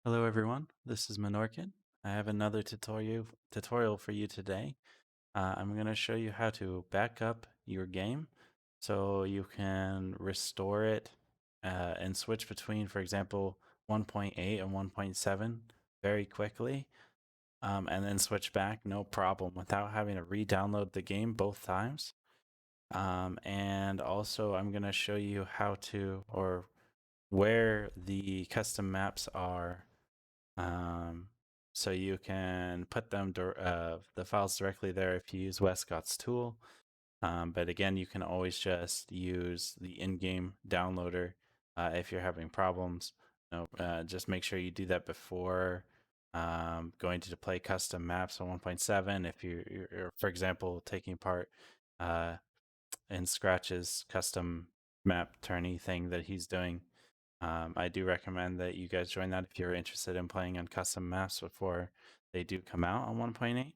Hello everyone, this is Menorkin. I have another tutorial for you today. I'm going to show you how to back up your game so you can restore it and switch between, for example, 1.8 and 1.7 very quickly, and then switch back no problem without having to re-download the game both times. And also I'm going to show you how to, or where the custom maps are, um, so you can put the files directly there if you use Westcott's tool. But again, you can always just use the in-game downloader if you're having problems. Just make sure you do that before going to play custom maps on 1.7. If you're, for example, taking part in Scratch's custom map tourney thing that he's doing, I do recommend that you guys join that if you're interested in playing on custom maps before they do come out on 1.8.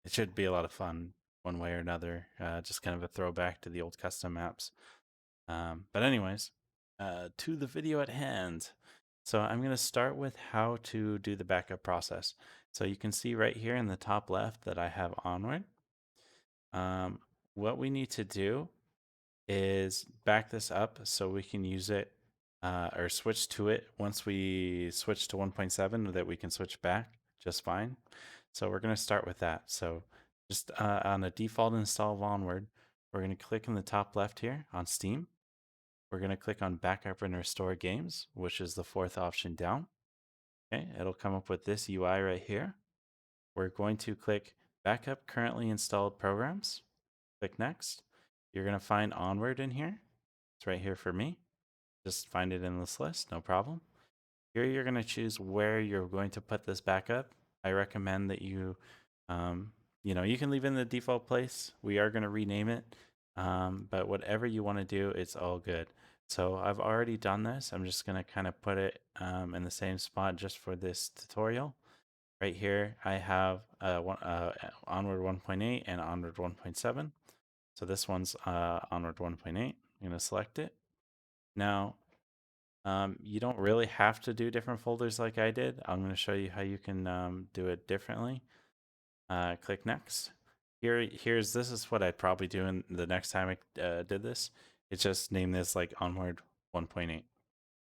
It should be a lot of fun one way or another, just kind of a throwback to the old custom maps. But anyways, to the video at hand. So I'm going to start with how to do the backup process. So you can see right here in the top left that I have Onward. What we need to do is back this up so we can use it or switch to it once we switch to 1.7, that we can switch back just fine. So we're going to start with that. So just on a default install of Onward, we're going to click in the top left here on Steam. We're going to click on Backup and Restore Games, which is the fourth option down. Okay, it'll come up with this UI right here. We're going to click Backup Currently Installed Programs. Click Next. You're going to find Onward in here. It's right here for me. Just find it in this list, no problem. Here you're going to choose where you're going to put this backup. I recommend that you can leave it in the default place. We are going to rename it, but whatever you want to do, it's all good. So I've already done this. I'm just going to kind of put it in the same spot just for this tutorial. Right here, I have Onward 1.8 and Onward 1.7. So this one's Onward 1.8. I'm going to select it. Now, you don't really have to do different folders like I did. I'm going to show you how you can do it differently. Click Next. This is what I'd probably do in the next time I did this. It's just name this like Onward 1.8.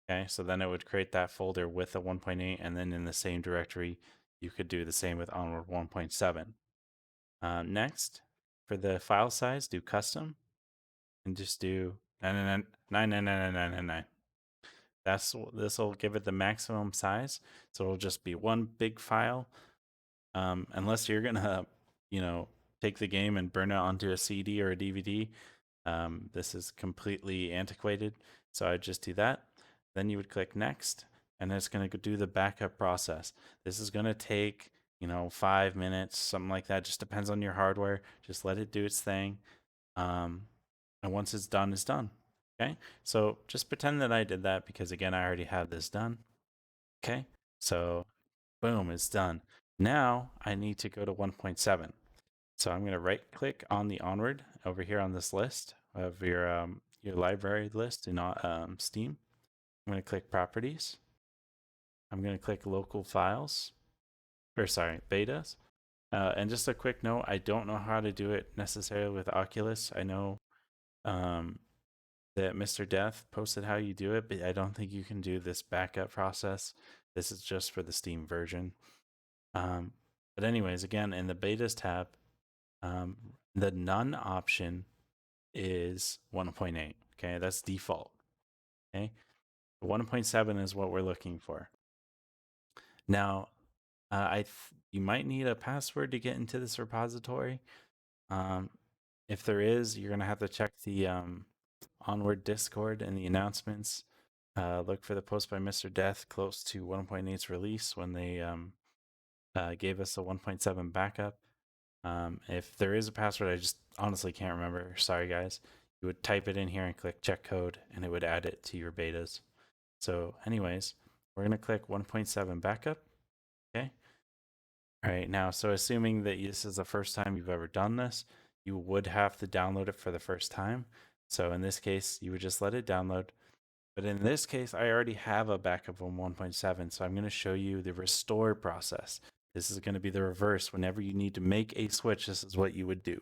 Okay, so then it would create that folder with the 1.8, and then in the same directory, you could do the same with Onward 1.7. Next, for the file size, do custom and just do 9999999. This will give it the maximum size, so it'll just be one big file. Unless you're gonna, take the game and burn it onto a CD or a DVD, this is completely antiquated. So I'd just do that. Then you would click next, and it's gonna do the backup process. This is gonna take 5 minutes, something like that. Just depends on your hardware. Just let it do its thing, and once it's done, it's done. Okay, so just pretend that I did that because again, I already have this done. Okay, so boom, it's done. Now I need to go to 1.7. So I'm going to right click on the Onward over here on this list of your library list in Steam. I'm going to click Properties. I'm going to click Local Files, or sorry, Betas. And just a quick note, I don't know how to do it necessarily with Oculus. I know that Mr. Death posted how you do it, but I don't think you can do this backup process. This is just for the Steam version. But anyways, again, in the Betas tab, the none option is 1.8. Okay, that's default. Okay, 1.7 is what we're looking for. Now, you might need a password to get into this repository. If there is, you're gonna have to check the Onward Discord and the announcements. Look for the post by Mr. Death close to 1.8's release when they gave us a 1.7 backup. If there is a password, I just honestly can't remember. Sorry, guys. You would type it in here and click check code, and it would add it to your betas. So anyways, we're going to click 1.7 backup. Okay. All right. Now, so assuming that this is the first time you've ever done this, you would have to download it for the first time. So in this case, you would just let it download. But in this case, I already have a backup on 1.7, so I'm going to show you the restore process. This is going to be the reverse. Whenever you need to make a switch, this is what you would do.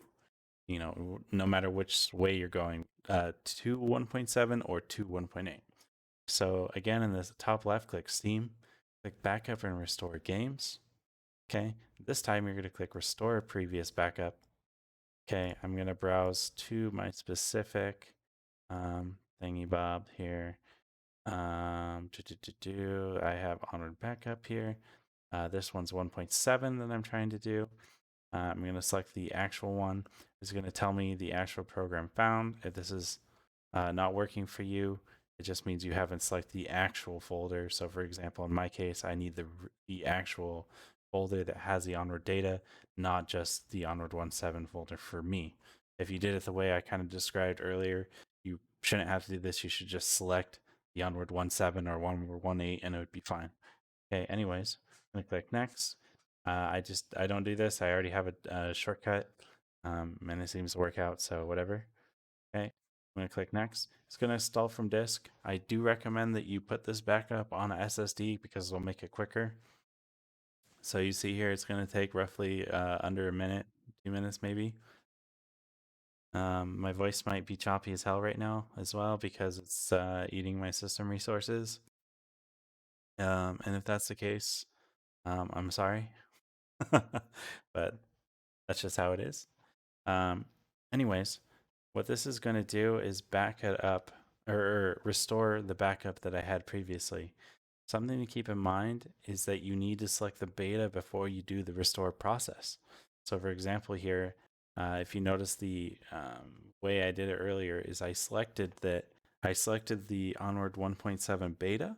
You know, no matter which way you're going, to 1.7 or to 1.8. So again, in the top left, click Steam, click Backup and Restore Games. Okay, this time you're going to click Restore a Previous Backup. Okay, I'm going to browse to my specific thingy bob here. I have Onward Backup here. This one's 1.7 that I'm trying to do. I'm going to select the actual one. It's going to tell me the actual program found. If this is not working for you, it just means you haven't selected the actual folder. So for example, in my case, I need the actual folder that has the Onward data, not just the Onward 1.7 folder for me. If you did it the way I kind of described earlier, you shouldn't have to do this. You should just select the Onward 1.7 or Onward 1.8 and it would be fine. Okay, anyways, I'm gonna click next. I don't do this. I already have a shortcut, and it seems to work out. So whatever. Okay, I'm gonna click next. It's gonna install from disk. I do recommend that you put this backup on a SSD because it'll make it quicker. So you see here, it's gonna take roughly under a minute, 2 minutes maybe. My voice might be choppy as hell right now as well because it's eating my system resources. And if that's the case, I'm sorry. But that's just how it is. Anyways, what this is going to do is back it up or restore the backup that I had previously. Something to keep in mind is that you need to select the beta before you do the restore process. So for example here, if you notice the way I did it earlier is I selected the Onward 1.7 beta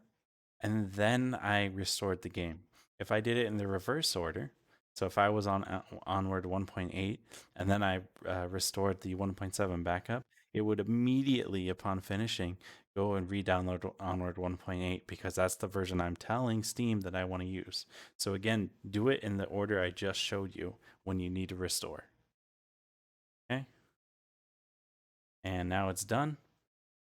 and then I restored the game. If I did it in the reverse order, so if I was on Onward 1.8 and then I restored the 1.7 backup, it would immediately, upon finishing, go and re-download Onward 1.8 because that's the version I'm telling Steam that I want to use. So again, do it in the order I just showed you when you need to restore. Okay. And now it's done.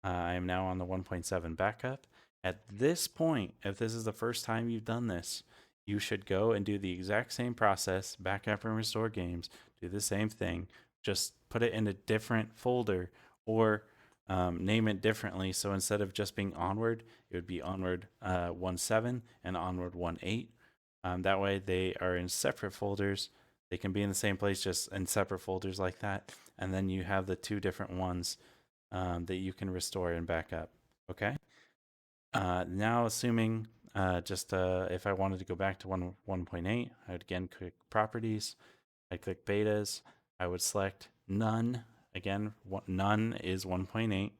I am now on the 1.7 backup. At this point, if this is the first time you've done this, you should go and do the exact same process, backup and restore games, do the same thing, just put it in a different folder or name it differently. So instead of just being Onward, it would be Onward 1.7 and Onward 1.8. That way they are in separate folders. They can be in the same place, just in separate folders like that. And then you have the two different ones that you can restore and back up. Okay. Now, assuming if I wanted to go back to 1.8, I would again click Properties. I'd click Betas. I would select None. Again, none is 1.8.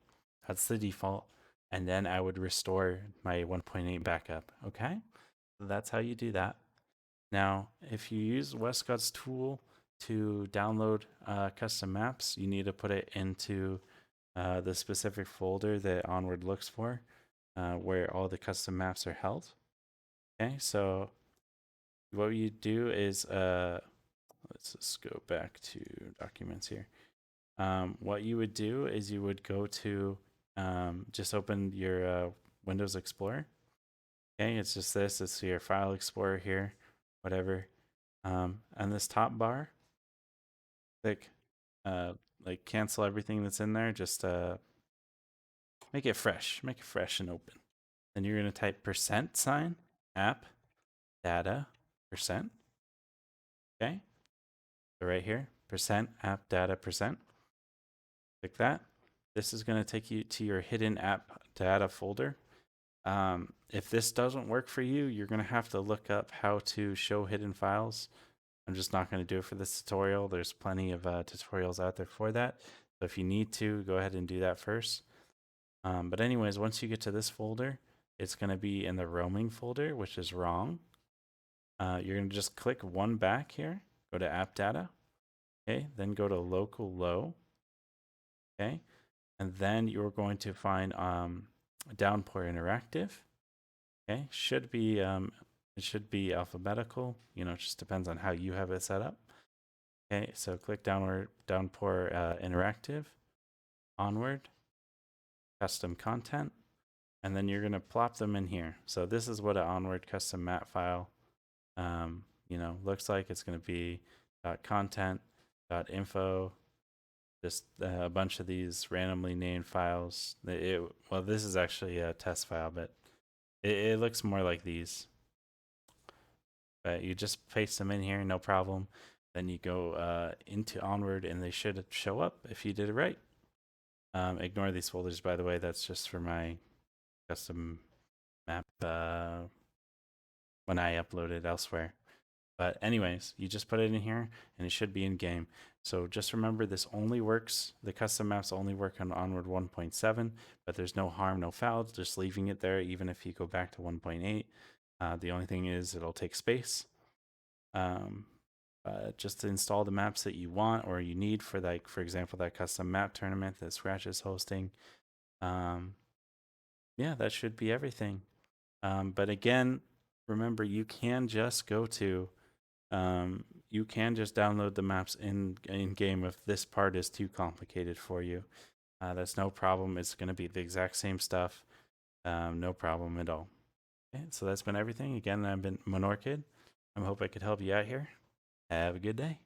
That's the default. And then I would restore my 1.8 backup. Okay. So that's how you do that. Now, if you use Westcott's tool to download custom maps, you need to put it into the specific folder that Onward looks for, where all the custom maps are held. Okay, so what you do is, let's just go back to documents here. What you would do is you would go to, just open your Windows Explorer. Okay, it's just this, it's your File Explorer here, whatever. And this top bar, click, like cancel everything that's in there, just make it fresh and open. Then you're going to type %, app, data, %. Okay. So right here, %, app, data, %. Click that. This is going to take you to your hidden app data folder. If this doesn't work for you, you're going to have to look up how to show hidden files. I'm just not going to do it for this tutorial. There's plenty of tutorials out there for that. So if you need to, go ahead and do that first. But anyways, once you get to this folder, it's going to be in the roaming folder, which is wrong. You're going to just click one back here, go to app data, okay, then go to local low, okay, and then you're going to find Downpour Interactive, okay, it should be alphabetical, it just depends on how you have it set up. Okay, so click Downpour Interactive, Onward, Custom Content, and then you're going to plop them in here. So this is what an Onward custom map file, looks like. It's going to be .content, .info, just a bunch of these randomly named files. Well, this is actually a test file, but it looks more like these. But you just paste them in here, no problem. Then you go into Onward, and they should show up if you did it right. Ignore these folders, by the way. That's just for my custom map when I upload it elsewhere. But anyways, you just put it in here, and it should be in game. So just remember, this only works, the custom maps only work on Onward 1.7, but there's no harm, no foul, just leaving it there, even if you go back to 1.8. The only thing is it'll take space. Just to install the maps that you want or you need for, like, for example, that custom map tournament that Scratch is hosting. Yeah, that should be everything. But again, remember, you can just go to you can just download the maps in game if this part is too complicated for you. That's no problem. It's going to be the exact same stuff. No problem at all. Okay, so that's been everything. Again, I've been Menorkid. I hope I could help you out here. Have a good day.